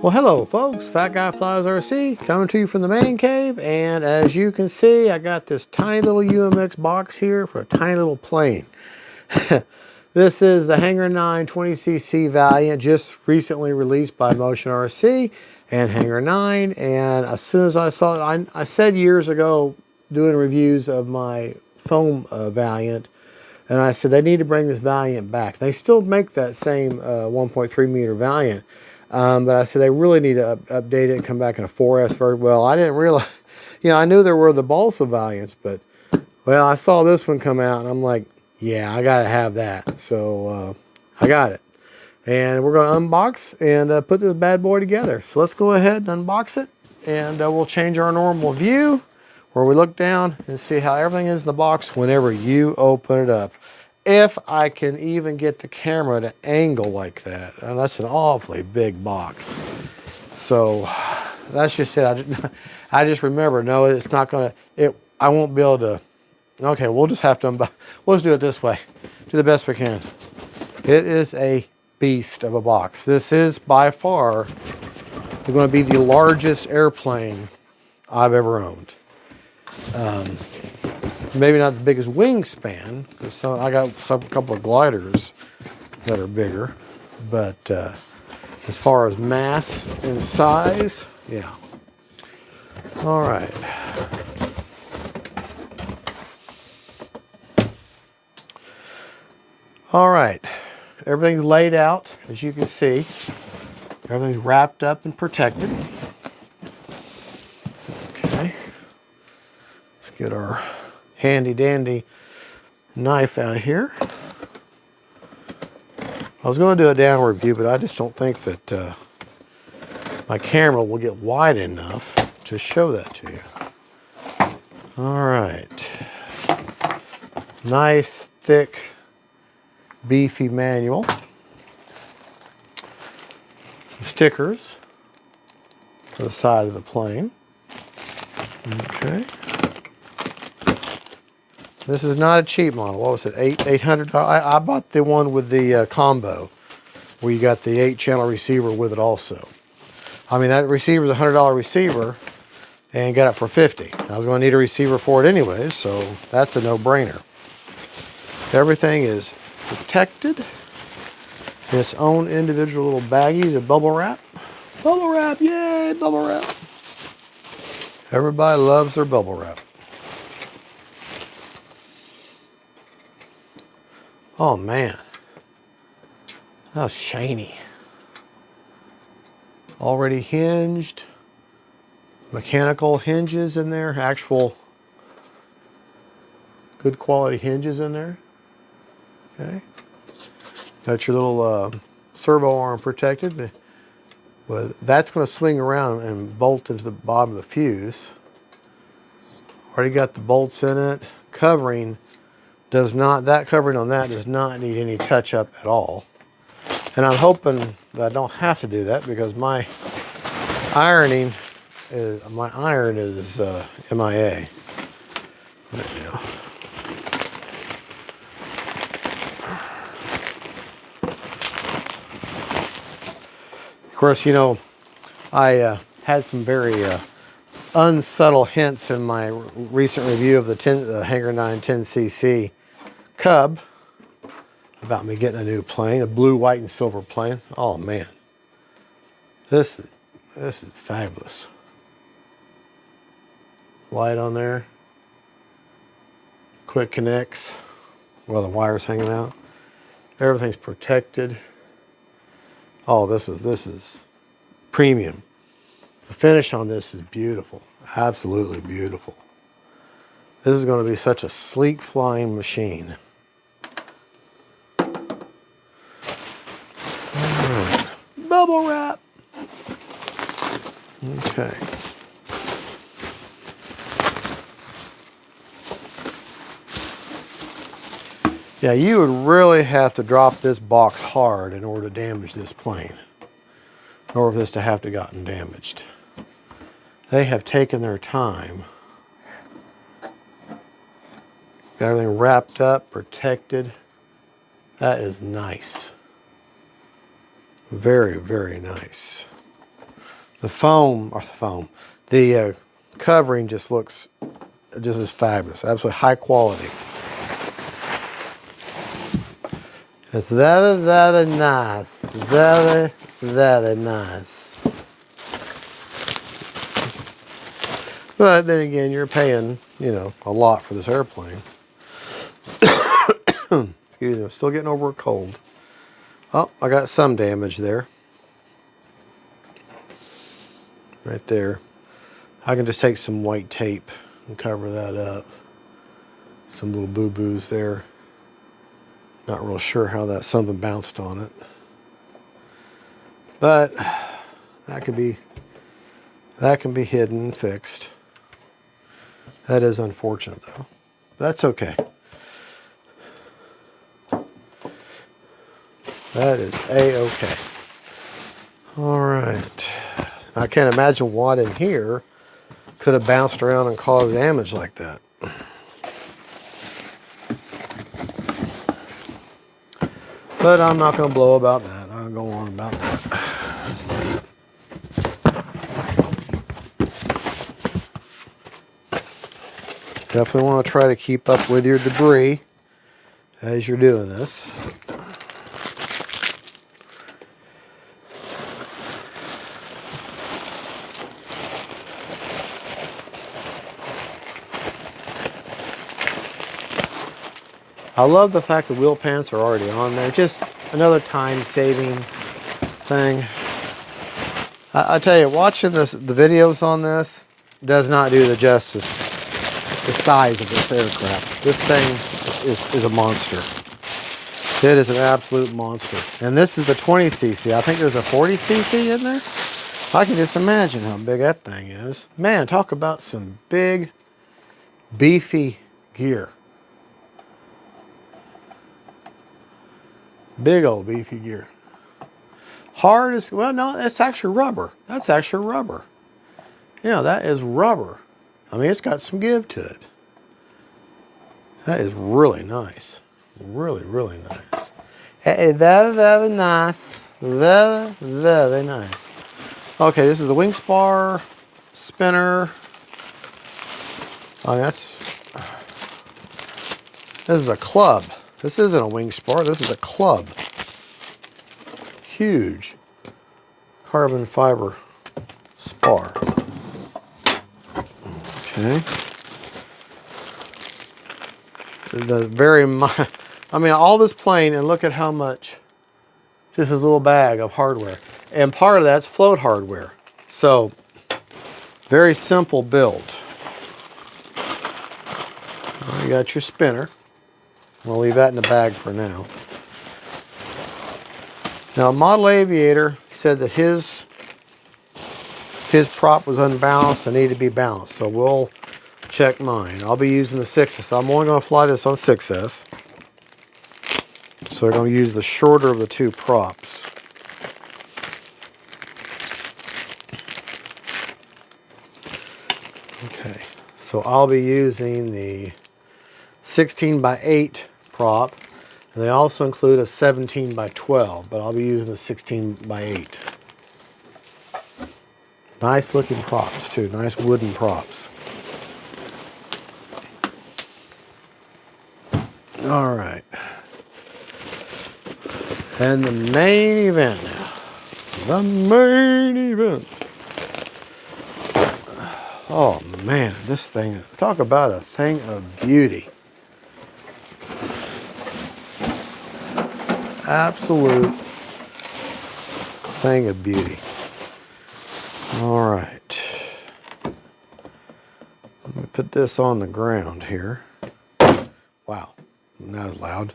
Well, hello folks, Fat Guy Flies RC coming to you from the man cave, and as you can see, I got this tiny little UMX box here for a tiny little plane. This is the HANGAR 9 20cc Valiant, just recently released by Motion RC and HANGAR 9, and as soon as I saw it, I said years ago doing reviews of my foam Valiant, and I said they need to bring this Valiant back. They still make that same 1.3 meter Valiant, but I said they really need to update it and come back in a 4S version. Well, I didn't realize, I knew there were the balsa Valiants, but, well, I saw this one come out, and I'm like, yeah, I got to have that. So I got it. And we're going to unbox and put this bad boy together. So let's go ahead and unbox it, and we'll change our normal view where we look down and see how everything is in the box whenever you open it up. If I can even get the camera to angle like that. And that's an awfully big box. So that's just it. I just remember, no, it's not going to, I won't be able to, okay, we'll just have to, we'll just do it this way. Do the best we can. It is a beast of a box. This is by far going to be the largest airplane I've ever owned. Maybe not the biggest wingspan, because I got a couple of gliders that are bigger, but as far as mass and size, yeah. All right. All right, everything's laid out, as you can see. Everything's wrapped up and protected. Okay, let's get our handy dandy knife out here. I was going to do a downward view, but I just don't think that my camera will get wide enough to show that to you. All right, nice thick beefy manual, some stickers for the side of the plane. Okay. This is not a cheap model. What was it? $800. I bought the one with the combo, where you got the 8-channel receiver with it also. I mean, that receiver is a $100 receiver, and got it for $50. I was going to need a receiver for it anyway, so that's a no-brainer. Everything is protected in its own individual little baggies of bubble wrap. Bubble wrap, yay, bubble wrap. Everybody loves their bubble wrap. Oh man, how shiny. Already hinged, mechanical hinges in there, actual good quality hinges in there. Okay, got your little servo arm protected, but that's going to swing around and bolt into the bottom of the fuse. Already got the bolts in it. Covering does not, that covering on that does not need any touch up at all. And I'm hoping that I don't have to do that, because my iron is MIA right now. Of course, I had some very unsubtle hints in my recent review of the HANGAR 9 10cc Cub about me getting a new plane, a blue, white, and silver plane. Oh man, this is fabulous. Light on there, quick connects, well, the wire's hanging out. Everything's protected. Oh, this is premium. The finish on this is beautiful, absolutely beautiful. This is going to be such a sleek flying machine. Right. Bubble wrap. Okay. Yeah, you would really have to drop this box hard in order to damage this plane, in order for this to have to gotten damaged. They have taken their time. Got everything wrapped up, protected. That is nice. Very, very nice. The foam, the covering just looks just as fabulous. Absolutely high quality. It's very, very nice. Very, very nice. But then again, you're paying, you know, a lot for this airplane. Excuse me, I'm still getting over a cold. Oh, I got some damage there. Right there. I can just take some white tape and cover that up. Some little boo-boos there. Not real sure how that something bounced on it. But that can be hidden and fixed. That is unfortunate though. That's okay. That is a-okay. All right. I can't imagine what in here could have bounced around and caused damage like that. But I'm not going to blow about that. I'll go on about that. Definitely want to try to keep up with your debris as you're doing this. I love the fact the wheel pants are already on there. Just another time-saving thing. I tell you, watching the videos on this does not do the justice. The size of this aircraft. This thing is a monster. It is an absolute monster. And this is the 20cc. I think there's a 40cc in there. I can just imagine how big that thing is. Man, talk about some big, beefy gear. Big old beefy gear. Hard as, well, no, that's actually rubber. That's actually rubber. Yeah, that is rubber. I mean, it's got some give to it. That is really nice. Really, really nice. Very, very nice. Very, very nice. Okay, this is the wing spar, spinner. Oh, this is a club. This isn't a wing spar, this is a club. Huge carbon fiber spar. Okay. I mean, all this plane, and look at how much, just this little bag of hardware. And part of that's float hardware. So, very simple build. You got your spinner. We'll leave that in the bag for now. Now, Model Aviator said that his prop was unbalanced and needed to be balanced. So we'll check mine. I'll be using the 6S. I'm only going to fly this on 6S. So we're going to use the shorter of the two props. Okay, so I'll be using the 16x8 prop, and they also include a 17x12, but I'll be using the 16x8. Nice looking props too, nice wooden props. All right, and the main event now. The main event. Oh man, this thing, talk about a thing of beauty. Absolute thing of beauty. All right. Let me put this on the ground here. Wow, not as loud.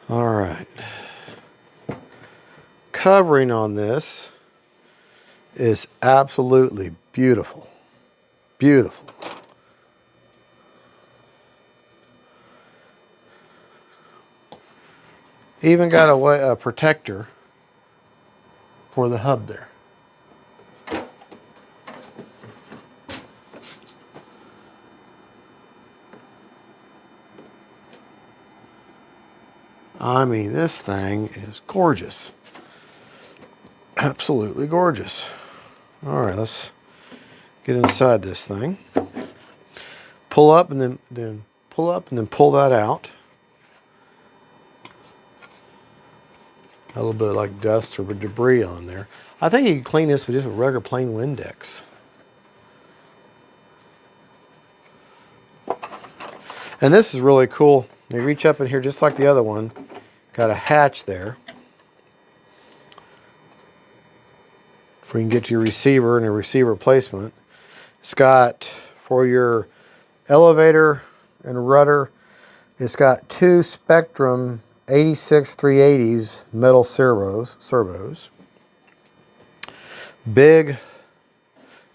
All right. Covering on this is absolutely beautiful. Beautiful. Even got a protector for the hub there. I mean, this thing is gorgeous. Absolutely gorgeous. All right, let's get inside this thing. Pull up and then pull up and then pull that out. A little bit like dust or debris on there. I think you can clean this with just a regular plain Windex. And this is really cool. You reach up in here just like the other one. Got a hatch there. Before you can get to your receiver and a receiver placement. It's got, for your elevator and rudder, it's got two Spectrum 86 380s metal servos. Big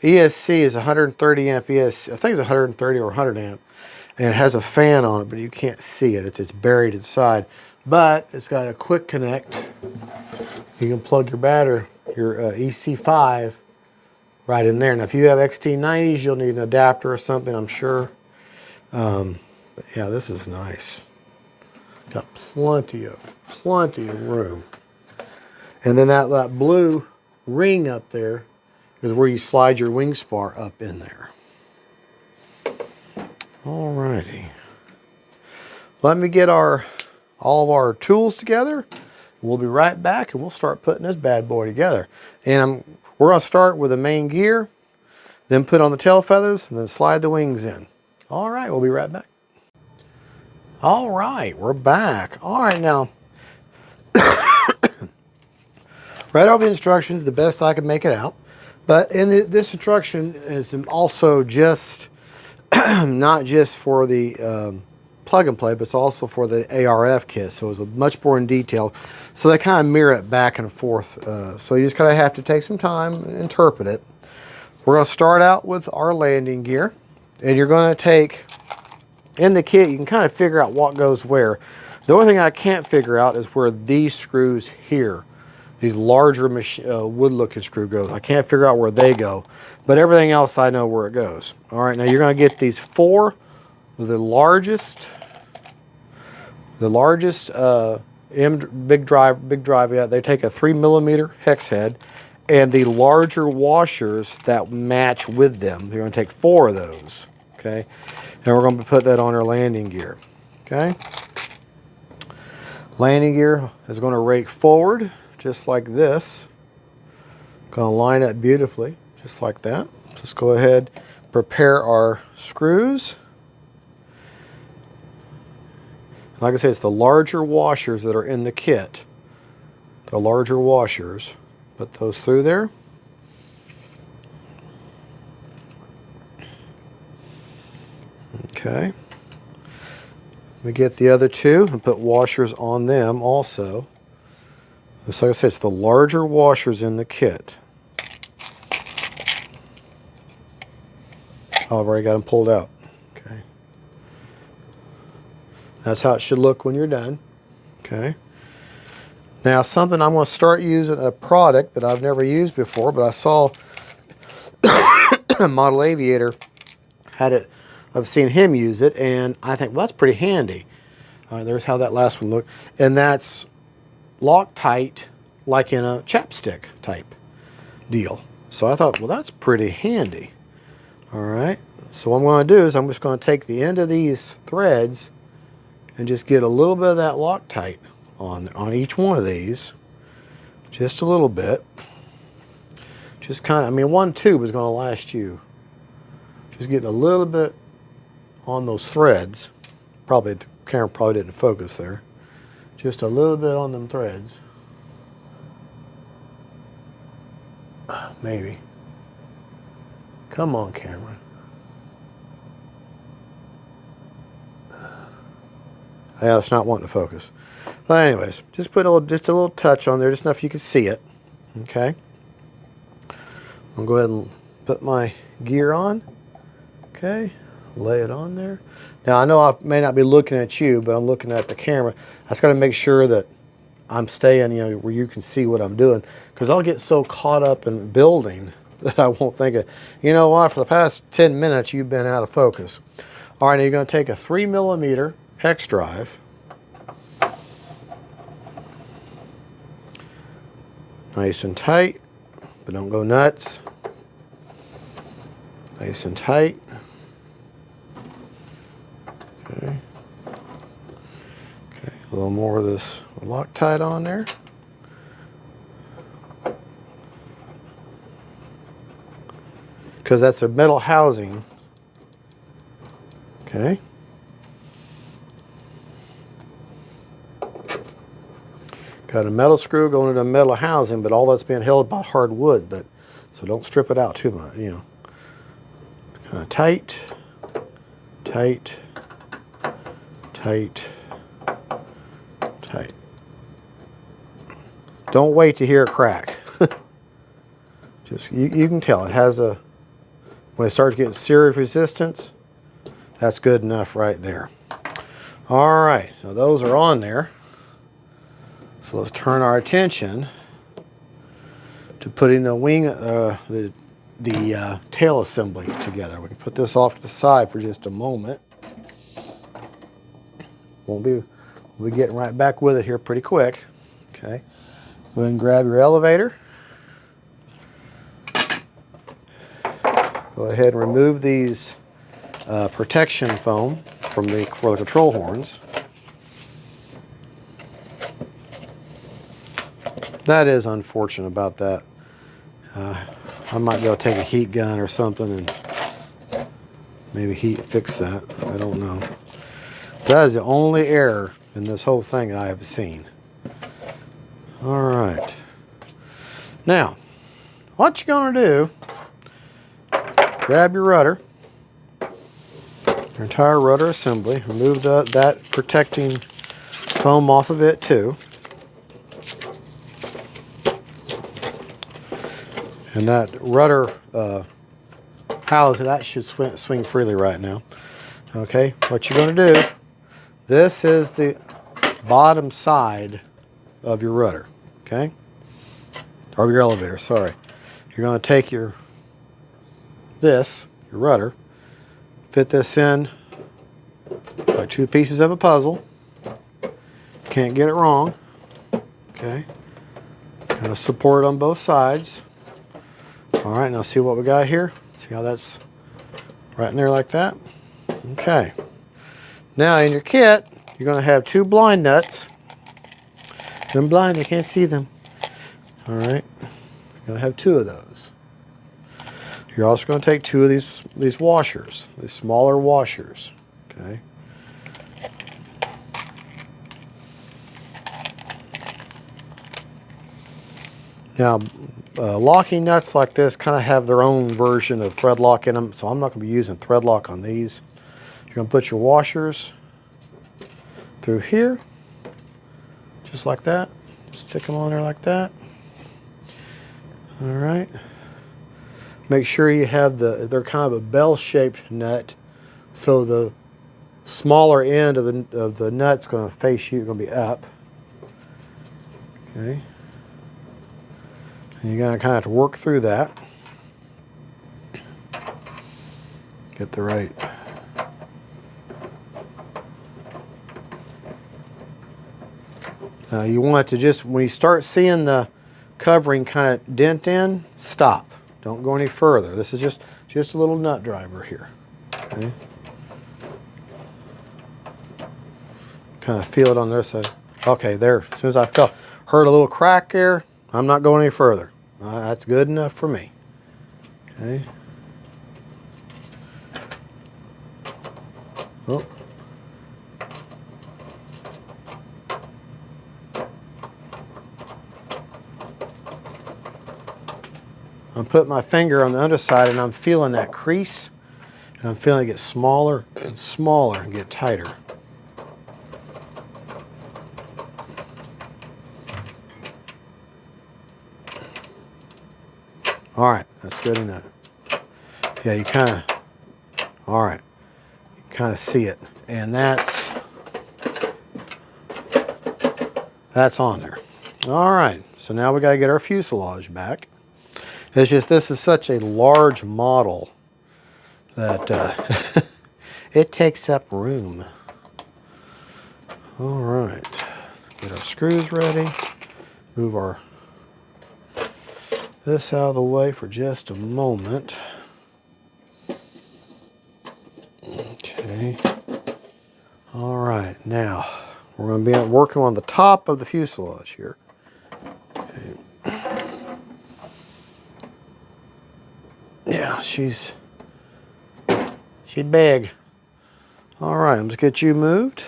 ESC is 130 amp ESC. I think it's 130 or 100 amp. And it has a fan on it, but you can't see it. It's buried inside. But it's got a quick connect. You can plug your battery, your EC5, right in there. Now, if you have XT90s, you'll need an adapter or something, I'm sure. But yeah, this is nice. Got plenty of room. And then that blue ring up there is where you slide your wing spar up in there. Alrighty. Let me get all of our tools together. We'll be right back and we'll start putting this bad boy together. And we're going to start with the main gear, then put on the tail feathers, and then slide the wings in. All right, we'll be right back. All right, we're back. All right, now, read over the instructions the best I could make it out. But this instruction is also just, not just for the plug and play, but it's also for the ARF kit. So it's much more in detail. So they kind of mirror it back and forth. So you just kind of have to take some time and interpret it. We're going to start out with our landing gear. And you're going to take, in the kit, you can kind of figure out what goes where. The only thing I can't figure out is where these screws here, these larger wood-looking screw goes. I can't figure out where they go. But everything else, I know where it goes. All right, now you're going to get these four, the largest big drive. Yeah, they take a 3mm hex head, and the larger washers that match with them. You're going to take four of those. Okay, and we're going to put that on our landing gear. Okay, landing gear is going to rake forward just like this. Going to line up beautifully, just like that. Just go ahead, prepare our screws. Like I said, it's the larger washers that are in the kit. The larger washers. Put those through there. Okay. We get the other two and put washers on them also. Just like I said, it's the larger washers in the kit. Oh, I've already got them pulled out. Okay. That's how it should look when you're done. Okay. Now, something I'm going to start using, a product that I've never used before, but I saw Model Aviator had it. I've seen him use it, and I think, well, that's pretty handy. There's how that last one looked. And that's Loctite, like in a chapstick type deal. So I thought, well, that's pretty handy. All right. So what I'm going to do is I'm just going to take the end of these threads and just get a little bit of that Loctite on each one of these. Just a little bit. Just kind of, I mean, one tube is going to last you. Just getting a little bit on those threads. Probably, the camera probably didn't focus there. Just a little bit on them threads. Maybe. Come on, camera. Yeah, it's not wanting to focus. But anyways, just put just a little touch on there, just enough you can see it. Okay. I'll go ahead and put my gear on. Okay. Lay it on there. Now I know I may not be looking at you, but I'm looking at the camera. I just got to make sure that I'm staying, you know, where you can see what I'm doing, because I'll get so caught up in building that I won't think of, you know what, for the past 10 minutes you've been out of focus. All right, now you're going to take a 3mm hex drive. Nice and tight, but don't go nuts. Nice and tight. Okay. Okay, a little more of this Loctite on there. Because that's a metal housing. Okay. Got a metal screw going into a metal housing, but all that's being held by hard wood. But so don't strip it out too much, you know. Kind of tight, tight, tight, tight. Don't wait to hear a crack. Just you can tell it has a. When it starts getting serious resistance, that's good enough right there. All right, now those are on there. So let's turn our attention to putting the wing, the tail assembly together. We can put this off to the side for just a moment. We'll be getting right back with it here pretty quick. Okay, go ahead and grab your elevator. Go ahead and remove these protection foam for the control horns. That is unfortunate about that. I might be able to take a heat gun or something and maybe fix that. I don't know. That is the only error in this whole thing that I have seen. All right. Now, what you're going to do, grab your rudder, your entire rudder assembly, remove that protecting foam off of it too. And that rudder housing, that should swing freely right now. Okay, what you're going to do, this is the bottom side of your rudder, okay? Or your elevator, sorry. You're going to take your rudder, fit this in like two pieces of a puzzle. Can't get it wrong. Okay. Kind of support on both sides. All right, now see what we got here? See how that's right in there like that? Okay. Now in your kit, you're going to have two blind nuts. Them blind, you can't see them. All right. You're going to have two of those. You're also going to take two of these washers, these smaller washers, okay? Now, locking nuts like this kind of have their own version of thread lock in them, so I'm not going to be using thread lock on these. You're going to put your washers through here, just like that. Stick them on there like that. All right. Make sure you have they're kind of a bell-shaped nut, so the smaller end of the nut's going to face you, going to be up. Okay. And you're going to kind of have to work through that. Get the right. Now you want to just, when you start seeing the covering kind of dent in, stop. Don't go any further. This is just a little nut driver here. Okay. Kind of feel it on their side. Okay, there. As soon as I heard a little crack there, I'm not going any further. That's good enough for me. Okay. Oh. I'm putting my finger on the underside and I'm feeling that crease, and I'm feeling it get smaller and smaller and get tighter. All right, that's good enough. Yeah, you kind of, all right, you kind of see it, and that's on there. All right, so now we got to get our fuselage back. It's just, this is such a large model that it takes up room. All right, get our screws ready. Move this out of the way for just a moment. Now, we're going to be working on the top of the fuselage here. Okay. Yeah, she's big. All right, let's get you moved.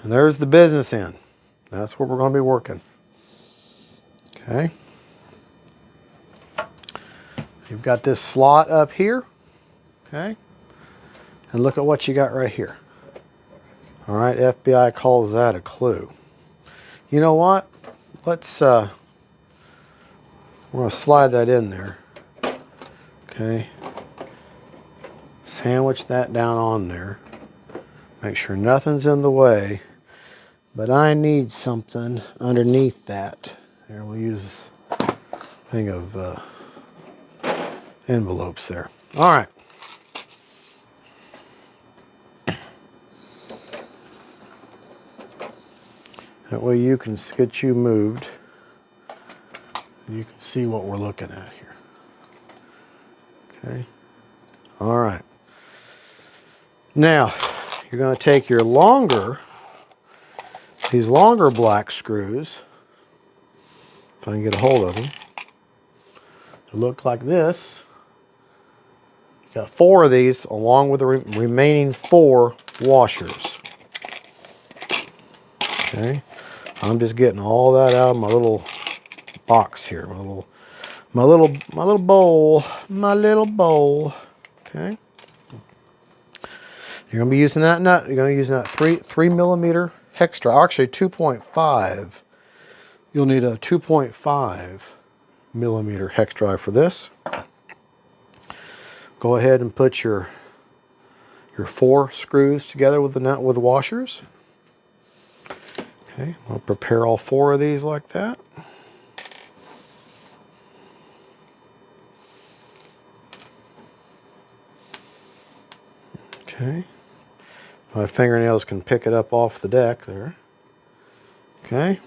And there's the business end. That's where we're going to be working. Okay. You've got this slot up here. Okay. And look at what you got right here. All right, FBI calls that a clue. You know what? Let's, we're going to slide that in there. Okay. Sandwich that down on there. Make sure nothing's in the way. But I need something underneath that. Here, we'll use this thing of envelopes there. All right. That way you can get you moved. You can see what we're looking at here. Okay. All right. Now, you're going to take your these longer black screws, if I can get a hold of them, to look like this. You got 4 of these along with the remaining 4 washers. Okay. I'm just getting all that out of my little box here, my little bowl. Okay. You're going to be using that nut. You're going to be using that 3 millimeter hex drive. Actually 2.5. You'll need a 2.5 millimeter hex drive for this. Go ahead and put your 4 screws together with the nut with the washers. Okay, I'll prepare all 4 of these like that. Okay. My fingernails can pick it up off the deck there. Okay.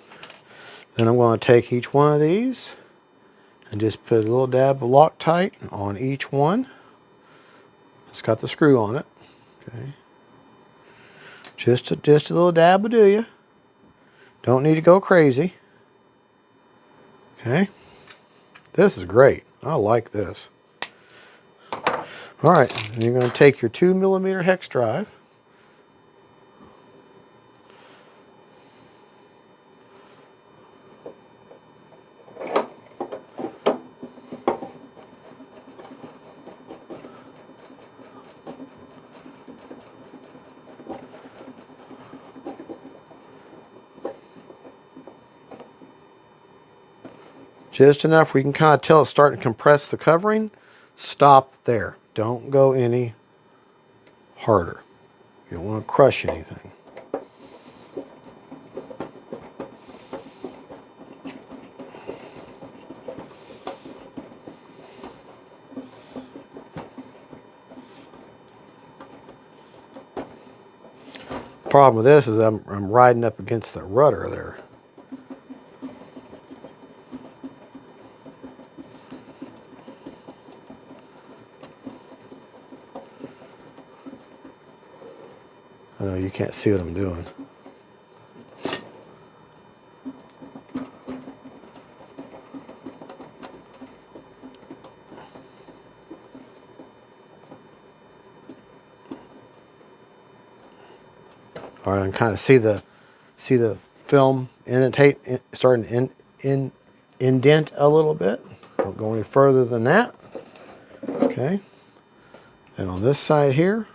Then I'm going to take each one of these and just put a little dab of Loctite on each one. It's got the screw on it. Okay. Just a little dab will do you. Don't need to go crazy. Okay. This is great. I like this. All right. And you're going to take your 2 millimeter hex drive. Just enough where you can kind of tell it's starting to compress the covering. Stop there. Don't go any harder. You don't want to crush anything. Problem with this is I'm riding up against the rudder there. I know you can't see what I'm doing. All right, I can kind of see the film starting to indent a little bit. Don't go any further than that. Okay. And on this side here,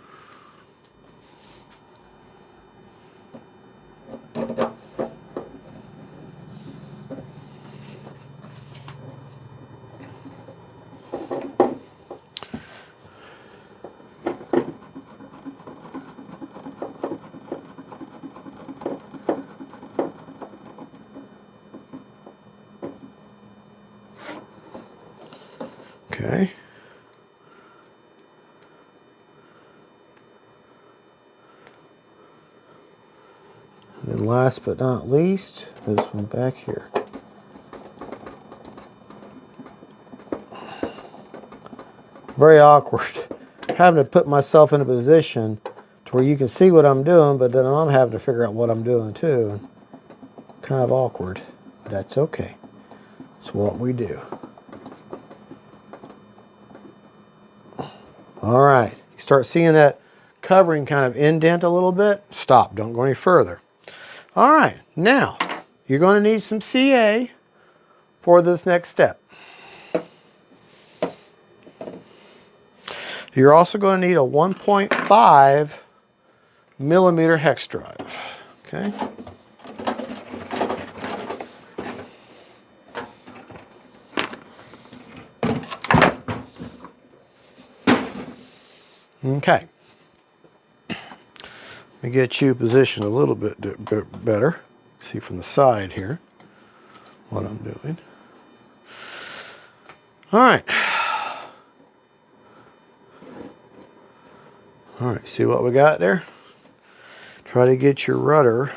okay. And then last but not least, this one back here. Very awkward having to put myself in a position to where you can see what I'm doing, but then I'm having to figure out what I'm doing too. Kind of awkward, but that's okay. It's what we do. All right, you start seeing that covering kind of indent a little bit. Stop, don't go any further. All right, now you're going to need some CA for this next step. You're also going to need a 1.5 millimeter hex drive. Okay. Okay. Let me get you positioned a little bit better. See from the side here what I'm doing. All right. All right, see what we got there? Try to get your rudder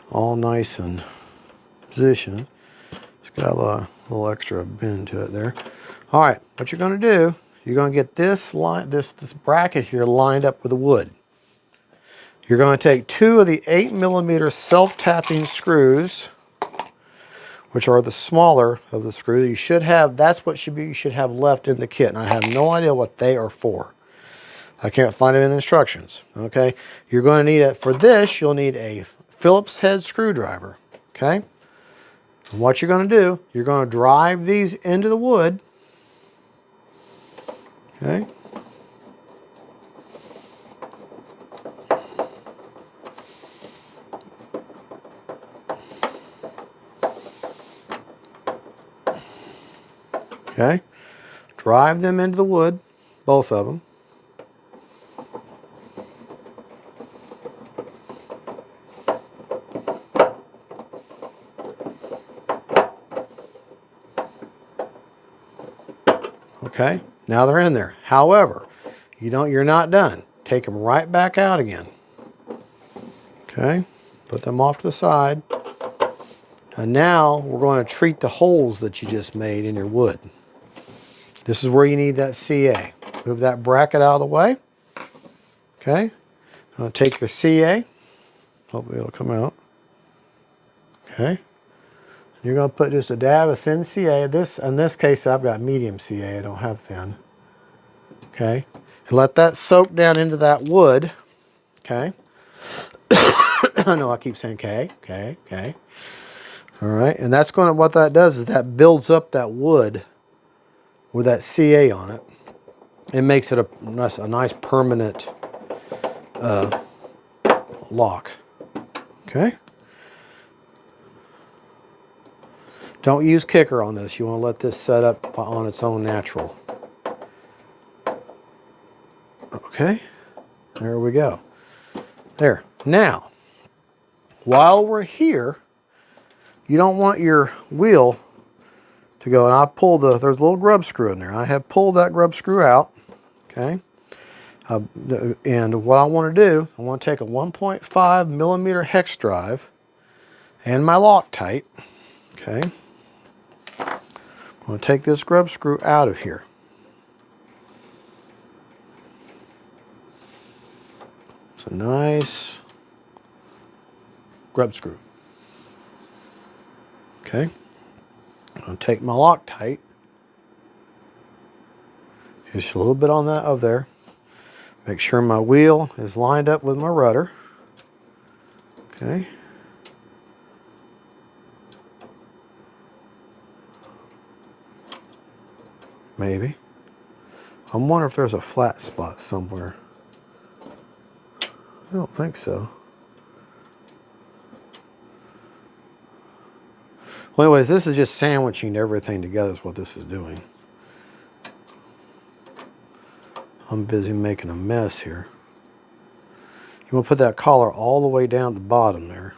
all nice and positioned. It's got a little extra bend to it there. All right, what you're going to do, you're going to get this line, this bracket here lined up with the wood. You're going to take 2 of the 8 millimeter self-tapping screws, which are the smaller of the screws. You should have, that's what you should have left in the kit, and I have no idea what they are for. I can't find it in the instructions, okay? You're going to need it for this, you'll need a Phillips head screwdriver, okay? And what you're going to do, you're going to drive these into the wood, okay? Okay? Drive them into the wood, both of them. Okay, now they're in there. However, you're not done. Take them right back out again. Okay, put them off to the side. And now we're going to treat the holes that you just made in your wood. This is where you need that CA. Move that bracket out of the way. Okay, I'm going to take your CA. Hopefully it'll come out. Okay. You're going to put just a dab of thin CA. In this case, I've got medium CA. I don't have thin. Okay. And let that soak down into that wood. Okay. I know I keep saying okay, okay, okay. All right. And that's going to, what that does is that builds up that wood with that CA on it. It makes it a nice permanent lock. Okay. Don't use kicker on this. You want to let this set up on its own natural. Okay, there we go. There. Now, while we're here, you don't want your wheel to go, and I pulled there's a little grub screw in there. I have pulled that grub screw out. Okay. And what I want to do, I want to take a 1.5 millimeter hex drive and my Loctite. Okay. I'm going to take this grub screw out of here. It's a nice grub screw. Okay. I'm going to take my Loctite. Just a little bit on that of there. Make sure my wheel is lined up with my rudder. Okay. Maybe. I'm wondering if there's a flat spot somewhere. I don't think so. Well, anyways, this is just sandwiching everything together is what this is doing. I'm busy making a mess here. You want to put that collar all the way down at the bottom there.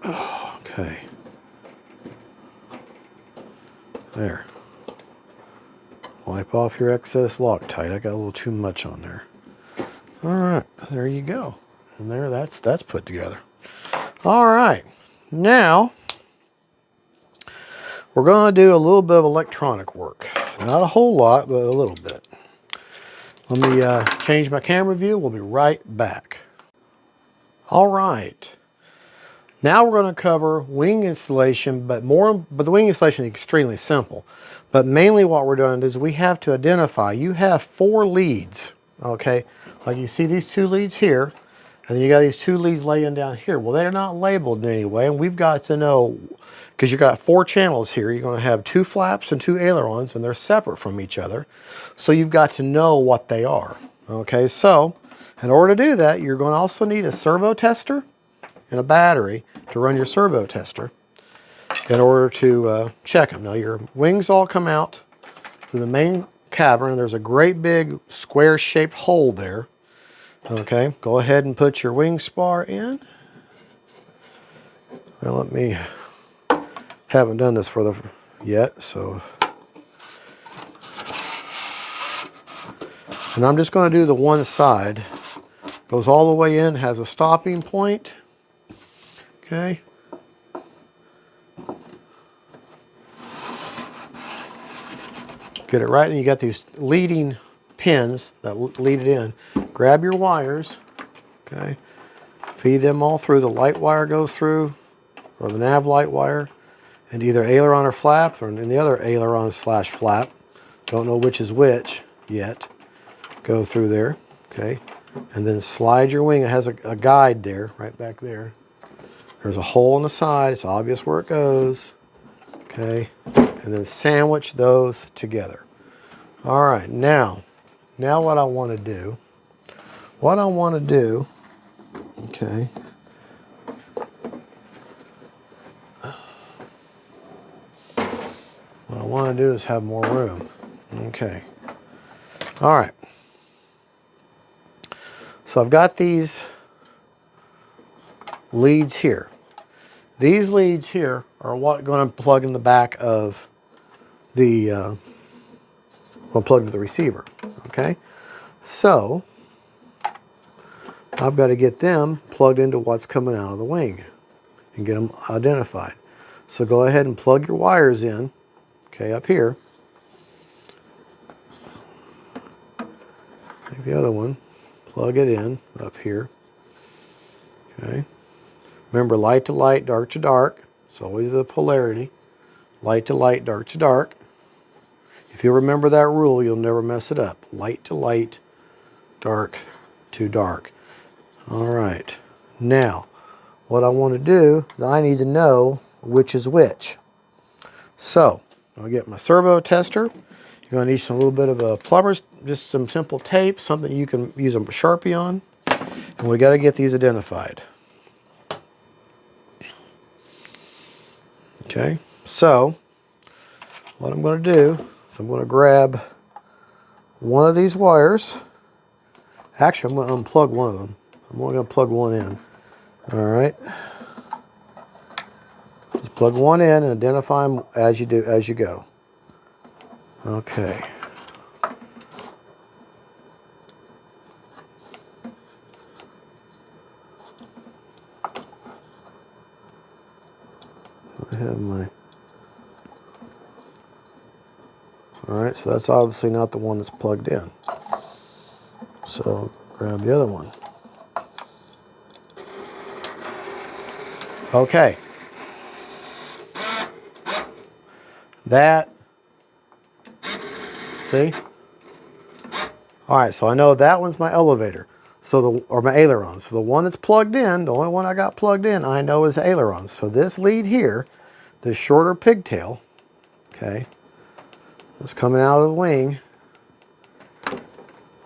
Okay. There. Wipe off your excess Loctite. I got a little too much on there. All right, there you go. And there, that's put together. All right. now we're going to do a little bit of electronic work. Not a whole lot, but a little bit. Let me change my camera view. We'll be right back. All right. Now we're going to cover wing installation, but the wing installation is extremely simple. But mainly what we're doing is we have to identify, you have 4 leads, okay? Like you see these 2 leads here, and then you got these 2 leads laying down here. Well, they're not labeled in any way, and we've got to know, because you've got 4 channels here, you're going to have 2 flaps and 2 ailerons, and they're separate from each other. So you've got to know what they are, okay? So in order to do that, you're going to also need a servo tester and a battery to run your servo tester in order to check them. Now your wings all come out through the main cavern. There's a great big square shaped hole there. Okay, go ahead and put your wing spar in. Well, haven't done this yet, so. And I'm just going to do the one side. Goes all the way in, has a stopping point. Okay. Get it right, and you got these leading pins that lead it in. Grab your wires, okay, feed them all through. The light wire goes through, or the nav light wire, and either aileron or flap, or in the other aileron / flap. Don't know which is which yet. Go through there, okay, and then slide your wing. It has a guide there, right back there. There's a hole in the side. It's obvious where it goes, okay. And then sandwich those together. All right, now what I want to do, okay, what I want to do is have more room. Okay, all right. So I've got these leads here. These leads here are what going to plug in the back of the plug to the receiver. Okay, so I've got to get them plugged into what's coming out of the wing and get them identified. So go ahead and plug your wires in. Okay, up here. Take the other one, plug it in up here. Okay. Remember, light to light, dark to dark. It's always the polarity. Light to light, dark to dark. If you remember that rule, you'll never mess it up. Light to light, dark to dark. All right. Now, what I want to do is I need to know which is which. So, I'll get my servo tester. You're going to need a little bit of a plumber's, just some simple tape, something you can use a Sharpie on. And we got to get these identified. Okay, so what I'm going to do is I'm going to grab one of these wires. Actually, I'm going to unplug one of them. I'm only going to plug one in. All right. Just plug one in and identify them as you go. Okay. I have my. All right, so that's obviously not the one that's plugged in. So grab the other one. Okay. See? All right, so I know that one's my elevator. Or my aileron. So the one that's plugged in, the only one I got plugged in, I know is the aileron. So this lead here, this shorter pigtail, okay, that's coming out of the wing.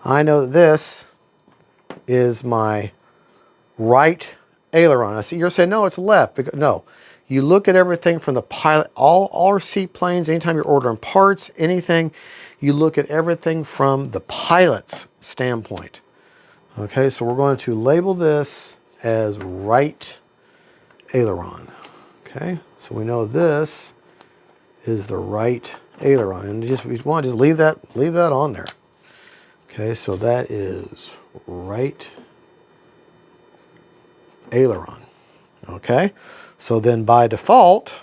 I know that this is my right aileron. I see you're saying, no, it's left. Because, no, you look at everything from the pilot, all seaplanes, anytime you're ordering parts, anything, you look at everything from the pilot's standpoint. Okay, so we're going to label this as right aileron. Okay, so we know this is the right aileron, and we want to just leave that on there. Okay, so that is right aileron. Okay, So then by default,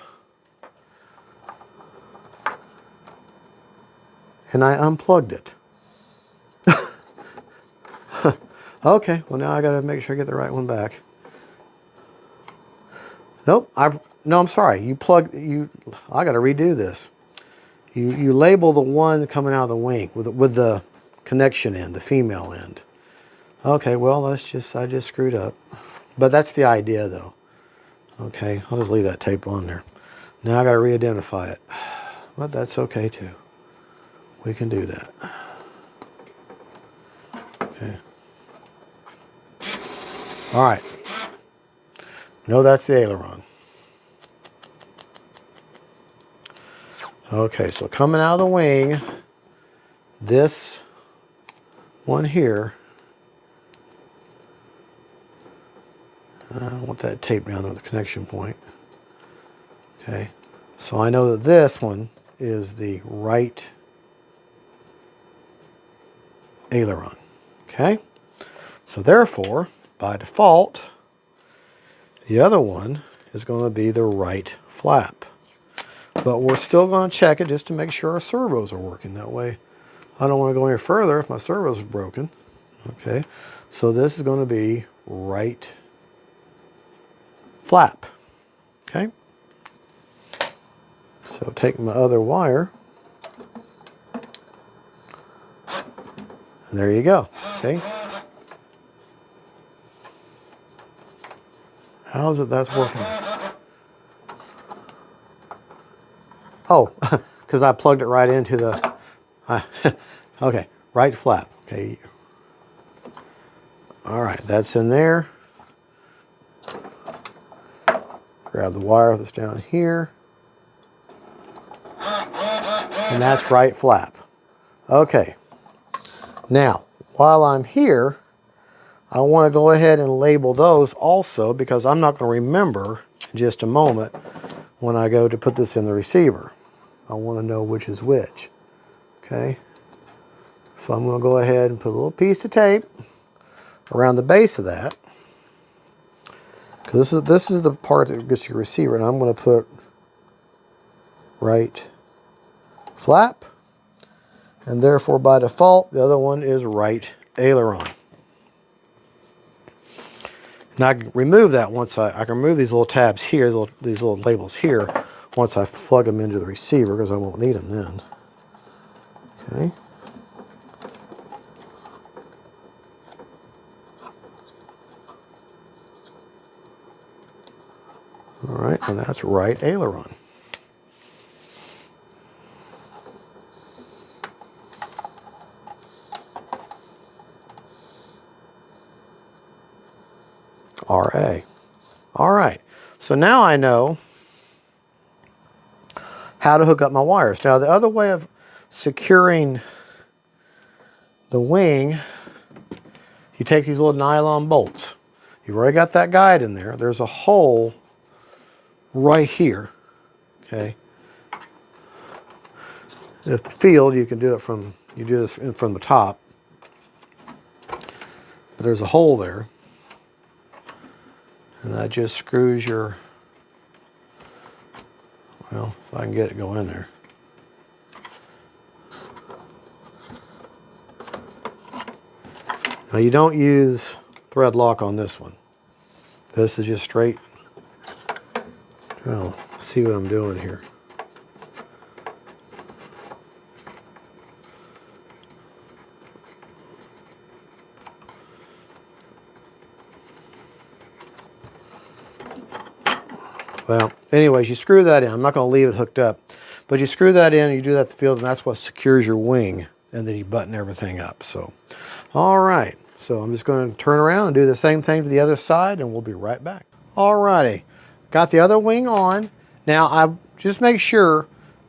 and I unplugged it. Okay, well now I gotta make sure I get the right one back. Nope, no, I'm sorry. I gotta redo this. You label the one coming out of the wing with the connection end, the female end. Okay, well I just screwed up. But that's the idea though. Okay, I'll just leave that tape on there. Now I gotta re-identify it. But that's okay too. We can do that. Okay. All right. No, that's the aileron. Okay, so coming out of the wing, this one here, I want that tape down to the connection point. Okay, so I know that this one is the right aileron. Okay, so therefore, by default, the other one is going to be the right flap. But we're still going to check it just to make sure our servos are working. That way, I don't want to go any further if my servos are broken. Okay, so this is going to be right flap. Okay, so take my other wire, and there you go. See? How is it that's working? Oh, because I plugged it right into the, okay, right flap. Okay. All right, that's in there. Grab the wire that's down here. And that's right flap. Okay. Now, while I'm here, I want to go ahead and label those also because I'm not going to remember in just a moment when I go to put this in the receiver. I want to know which is which. Okay. So I'm going to go ahead and put a little piece of tape around the base of that. Because this is the part that gets your receiver, and I'm going to put right flap, and therefore by default the other one is right aileron. Now I can remove that once I can remove these little tabs here, these little labels here, once I plug them into the receiver because I won't need them then. Okay. All right, and that's right aileron. RA. All right, so now I know how to hook up my wires. Now the other way of securing the wing, you take these little nylon bolts. You've already got that guide in there. There's a hole right here, okay? If the field, you can do it from, you do this from the top. But there's a hole there. And that just screws your, well, if I can get it go in there. Now you don't use thread lock on this one. This is just straight. Well, see what I'm doing here. Well, anyways, you screw that in. I'm not going to leave it hooked up. But you screw that in, you do that at the field, and that's what secures your wing. And then you button everything up. So, all right. So I'm just going to turn around and do the same thing to the other side, and we'll be right back. All righty. Got the other wing on. Now, I just make sure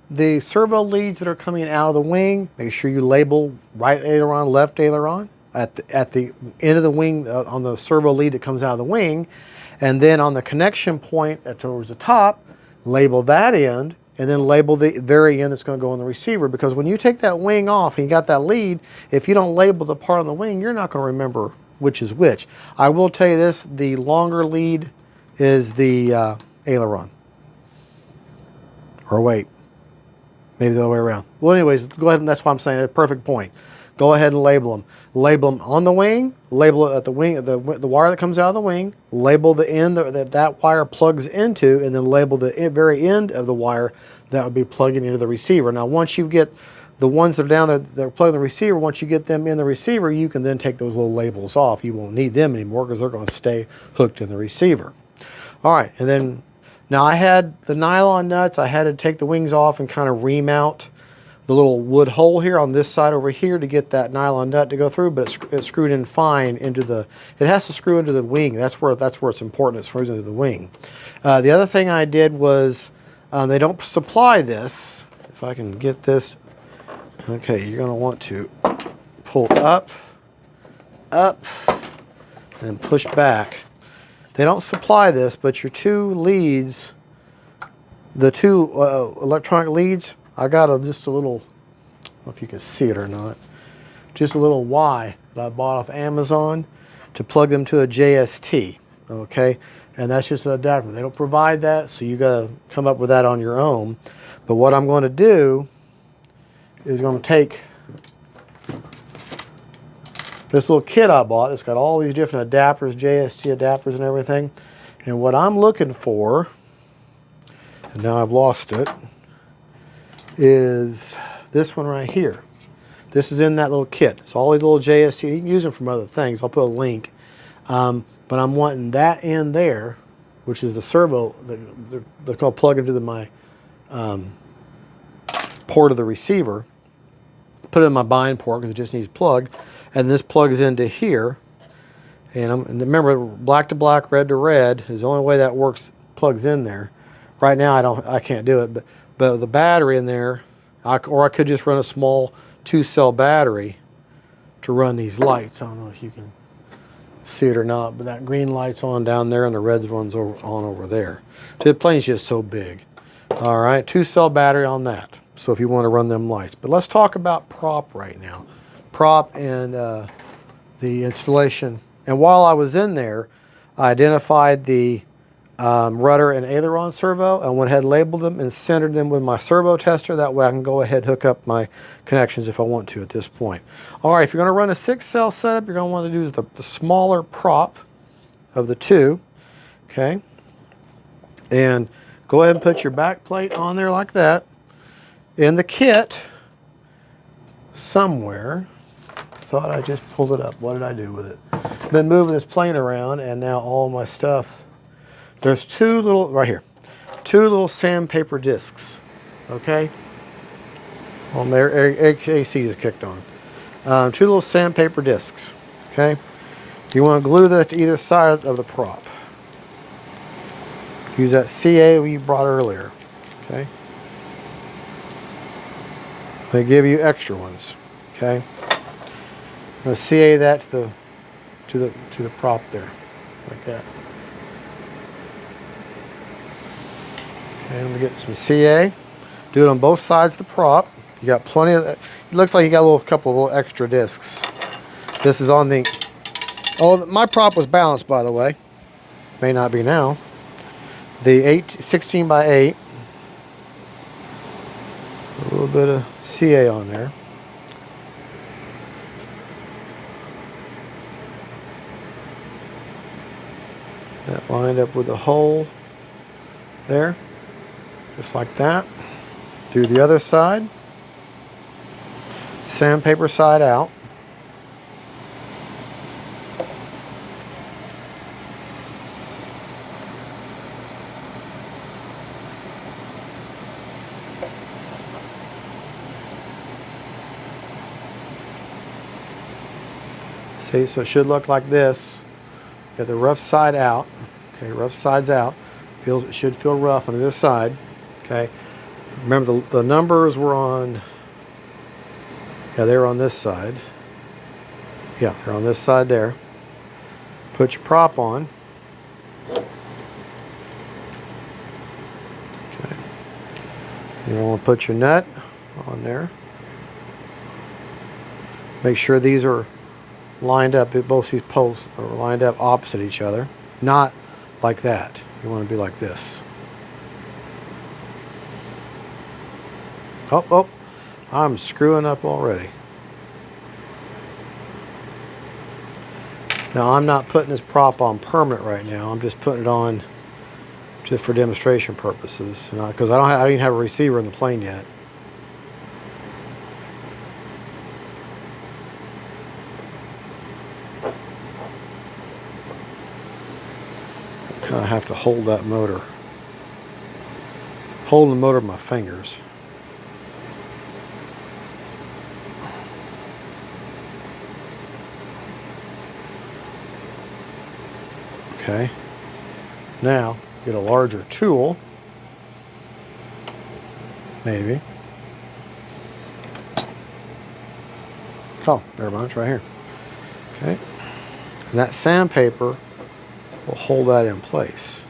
the servo leads that are coming out of the wing, make sure you label right aileron, left aileron at the end of the wing on the servo lead that comes out of the wing. And then on the connection point towards the top, label that end, and then label the very end that's going to go on the receiver. Because when you take that wing off and you got that lead, if you don't label the part on the wing, you're not going to remember which is which. I will tell you this, the longer lead is the aileron. Or wait, maybe the other way around. Well, anyways, go ahead, and that's what I'm saying. A perfect point. Go ahead and label them. Label them on the wing. Label it at the wing, the wire that comes out of the wing. Label the end that wire plugs into, and then label the very end of the wire that would be plugging into the receiver. Now, once you get the ones that are down there that are plugging the receiver, once you get them in the receiver, you can then take those little labels off. You won't need them anymore because they're going to stay hooked in the receiver. All right, and then now I had the nylon nuts. I had to take the wings off and kind of remount the little wood hole here on this side over here to get that nylon nut to go through, but it's screwed in fine into the, it has to screw into the wing. That's where it's important. It screws into the wing. The other thing I did was, they don't supply this. If I can get this, okay, you're gonna want to pull up, and push back. They don't supply this, but your two leads, the two electronic leads, I got just a little, I don't know if you can see it or not, just a little Y that I bought off Amazon to plug them to a JST, okay? And that's just an adapter. They don't provide that, so you gotta come up with that on your own. But what I'm going to do is going to take this little kit I bought. It's got all these different adapters, JST adapters and everything. And what I'm looking for, and now I've lost it, is this one right here. This is in that little kit. It's all these little JST. You can use them from other things. I'll put a link. But I'm wanting that in there, which is the servo. They're called plug into my port of the receiver. Put it in my bind port because it just needs plugged. And this plugs into here. And remember, black to black, red to red is the only way that works. Plugs in there. Right now, I can't do it. But the battery in there, or I could just run a small 2-cell battery to run these lights. I don't know if you can see it or not, but that green light's on down there and the red one's on over there. The plane's just so big. All right, 2-cell battery on that. So if you want to run them lights. But let's talk about prop right now. Prop and the installation. And while I was in there, I identified the rudder and aileron servo, and went ahead and labeled them and centered them with my servo tester. That way I can go ahead and hook up my connections if I want to at this point. All right, if you're going to run a 6-cell setup, you're going to want to do is the smaller prop of the two, okay? And go ahead and put your back plate on there like that. In the kit, somewhere, thought I just pulled it up. What did I do with it? Been moving this plane around, and now all my stuff. There's two little, right here, two little sandpaper discs, okay? On there, AC just kicked on. Two little sandpaper discs, okay? You want to glue that to either side of the prop. Use that CA we brought earlier, okay? They give you extra ones, okay? I'm going to CA that to the prop there, like that. Okay, I'm going to get some CA. Do it on both sides of the prop. You got plenty of, it looks like you got a couple of little extra discs. This is on the, oh, my prop was balanced, by the way. May not be now. The 16 by 8. A little bit of CA on there. That lined up with the hole there. Just like that. Do the other side. Sandpaper side out. See, so it should look like this. Got the rough side out. Okay, rough side's out. It should feel rough on the other side. Okay. Remember the numbers were on, yeah, they were on this side. Yeah, they're on this side there. Put your prop on. Okay. You want to put your nut on there. Make sure these are lined up, both these posts are lined up opposite each other. Not like that. You want to be like this. Oh, oh, I'm screwing up already. Now I'm not putting this prop on permanent right now. I'm just putting it on just for demonstration purposes, because I don't even have a receiver in the plane yet. I kind of have to hold that motor. Hold the motor with my fingers. Okay. Now, get a larger tool. Maybe. Oh, never mind, it's right here. Okay. And that sandpaper will hold that in place.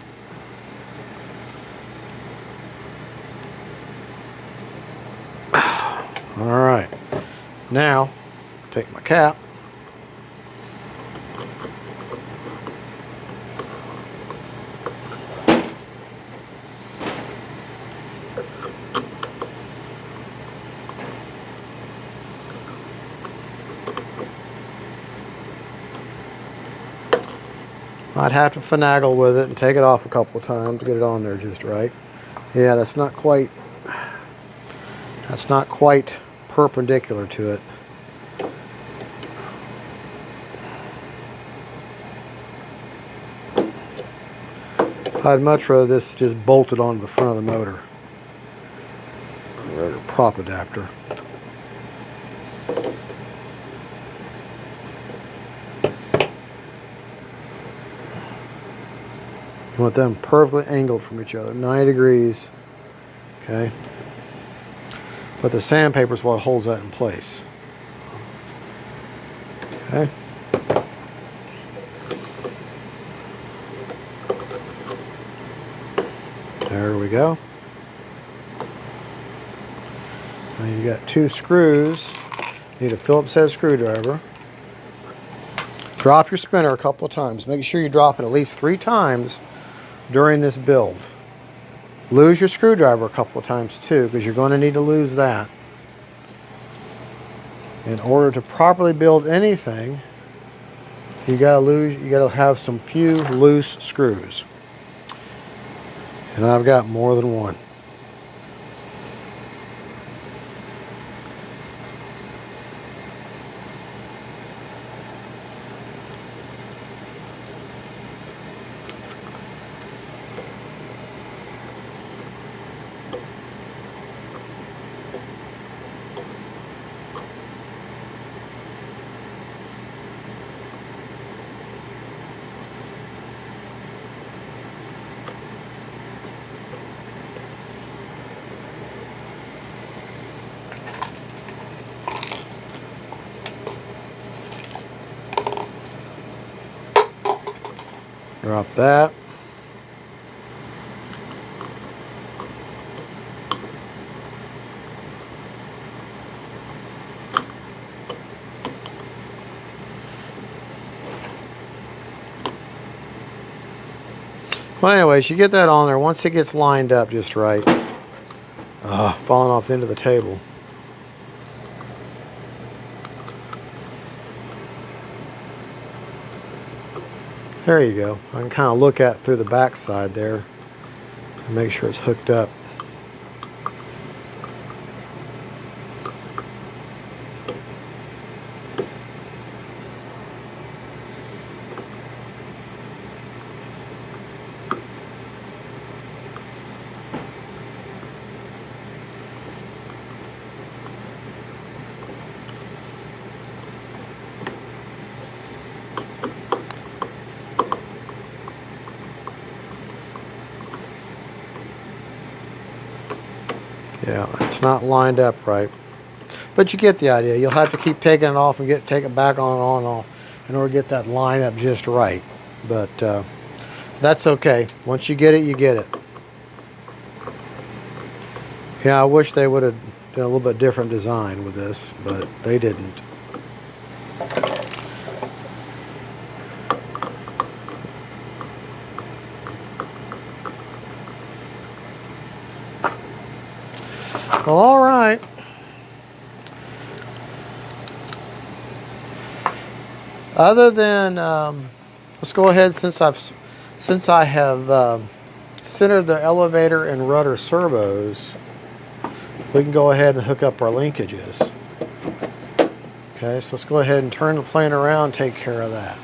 All right. Now, take my cap. I'd have to finagle with it and take it off a couple of times to get it on there just right. Yeah, that's not quite perpendicular to it. I'd much rather this just bolted onto the front of the motor. Or prop adapter. You want them perfectly angled from each other, 90 degrees. Okay. But the sandpaper is what holds that in place. Okay. There we go. Now you got 2 screws. You need a Phillips head screwdriver. Drop your spinner a couple of times. Make sure you drop it at least 3 times during this build. Lose your screwdriver a couple of times too, because you're going to need to lose that. In order to properly build anything, you gotta have some few loose screws. And I've got more than one. Drop that. Well, anyways, you get that on there. Once it gets lined up just right, falling off the end of the table. There you go. I can kind of look at through the back side there and make sure it's hooked up. Yeah, it's not lined up right. But you get the idea. You'll have to keep taking it off and take it back on and off in order to get that line up just right. But that's okay. Once you get it, you get it. Yeah, I wish they would have done a little bit different design with this, but they didn't. Well, all right. Other than, let's go ahead, since I have centered the elevator and rudder servos, we can go ahead and hook up our linkages. Okay, so let's go ahead and turn the plane around and take care of that.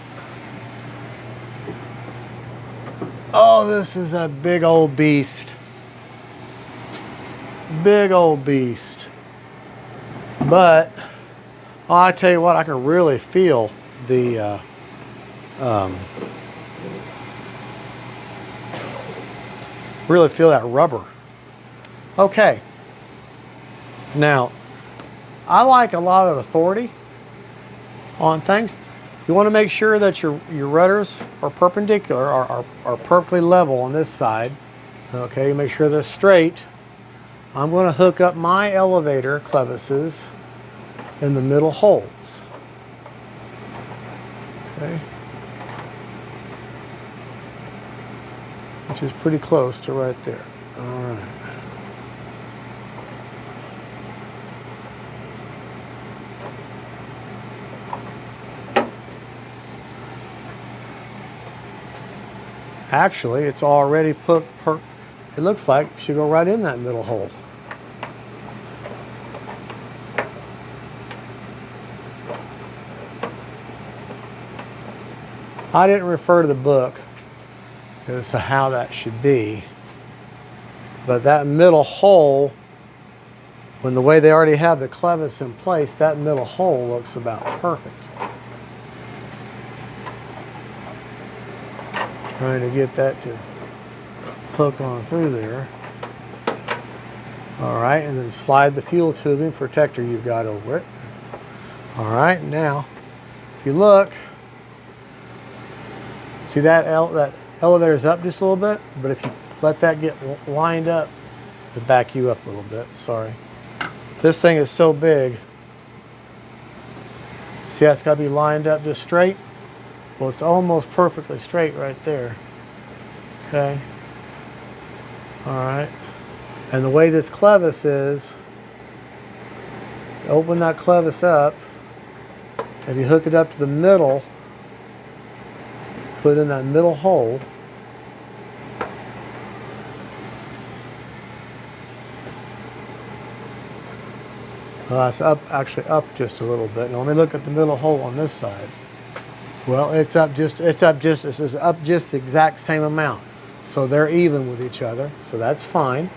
Oh, this is a big old beast. Big old beast. But, well, I tell you what, I can really feel the really feel that rubber. Okay. Now, I like a lot of authority on things. You want to make sure that your rudders are perpendicular, are perfectly level on this side. Okay, make sure they're straight. I'm going to hook up my elevator clevises in the middle holes. Okay. Which is pretty close to right there. All right. Actually, it's already put, it looks like it should go right in that middle hole. I didn't refer to the book as to how that should be, but that middle hole, when the way they already have the clevis in place, that middle hole looks about perfect. Trying to get that to hook on through there. All right, and then slide the fuel tubing protector you've got over it. All right, now, if you look, see that elevator's up just a little bit, but if you let that get lined up, it'll back you up a little bit, sorry. This thing is so big. See how it's got to be lined up just straight? Well, it's almost perfectly straight right there. Okay. All right. And the way this clevis is, open that clevis up. If you hook it up to the middle, put it in that middle hole. It's up, actually up just a little bit. Now let me look at the middle hole on this side. Well, it's up just the exact same amount. So they're even with each other, so that's fine.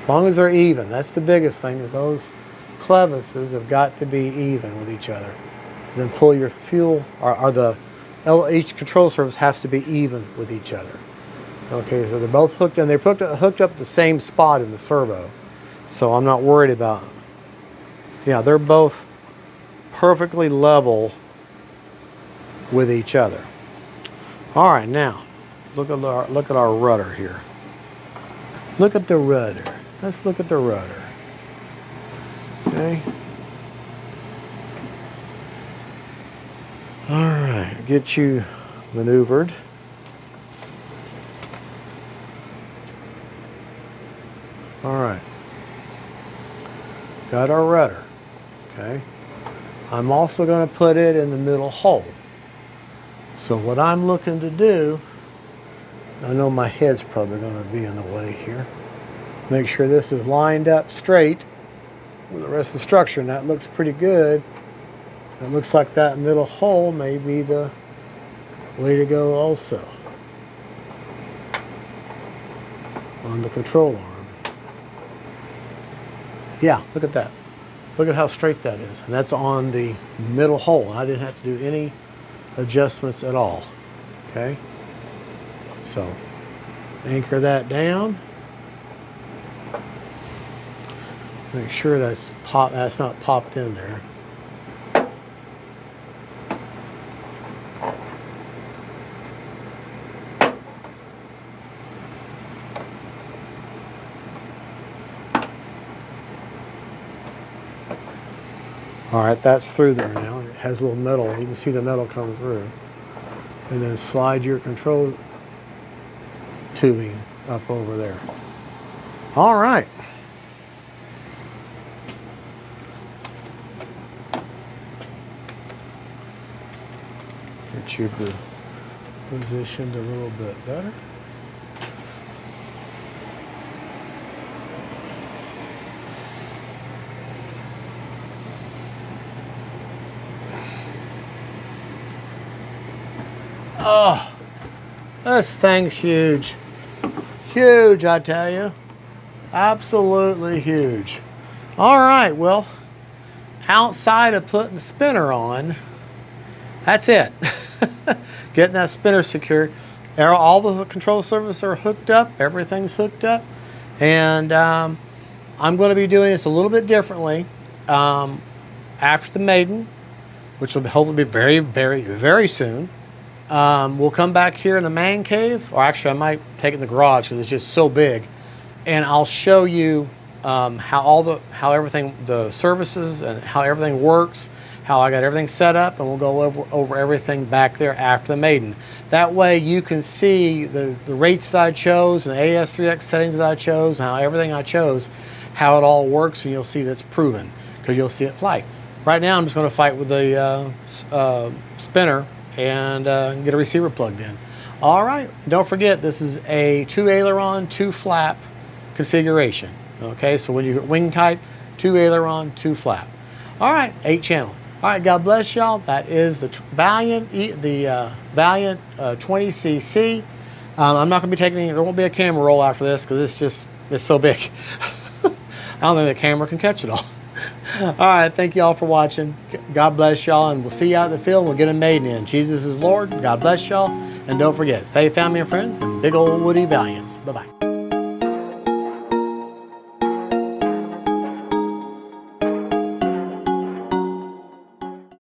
As long as they're even, that's the biggest thing, is those clevises have got to be even with each other. Then pull your fuel, each control surface has to be even with each other. Okay, so they're both hooked, and they're hooked up the same spot in the servo. So I'm not worried about them. Yeah, they're both perfectly level with each other. All right, now look at our rudder here. Look at the rudder. Let's look at the rudder. Okay. All right, get you maneuvered. All right. Got our rudder. Okay. I'm also going to put it in the middle hole. So what I'm looking to do, I know my head's probably going to be in the way here. Make sure this is lined up straight with the rest of the structure, and that looks pretty good. It looks like that middle hole may be the way to go also on the control arm. Yeah, look at that. Look at how straight that is. And that's on the middle hole. I didn't have to do any adjustments at all. Okay? So, anchor that down. Make sure that's not popped in there. All right, that's through there now. It has a little metal. You can see the metal come through. And then slide your control tubing up over there. All right. Get you positioned a little bit better. Oh, this thing's huge. Huge, I tell you. Absolutely huge. All right, well, outside of putting the spinner on, that's it. Getting that spinner secured. All the control surfaces are hooked up. Everything's hooked up. And I'm going to be doing this a little bit differently after the maiden, which will hopefully be very, very, very soon. We'll come back here in the man cave, or actually I might take it in the garage because it's just so big, and I'll show you how everything, the services and how everything works, how I got everything set up, and we'll go over everything back there after the maiden. That way you can see the rates that I chose and the AS3X settings that I chose and how everything I chose, how it all works, and you'll see that's proven because you'll see it fly. Right now I'm just going to fight with the spinner and get a receiver plugged in. All right, don't forget this is a 2 aileron, 2 flap configuration. Okay, so when you wing type, 2 aileron, 2 flap. All right, 8 channel. All right, God bless y'all. That is the Valiant 20cc. I'm not going to be taking any, there won't be a camera roll after this because it's so big. I don't think the camera can catch it all. All right, thank you all for watching. God bless y'all, and we'll see you out in the field. We'll get them maiden in. Jesus is Lord. God bless y'all. And don't forget, faith, family, and friends, and big old Woody Valiants. Bye-bye.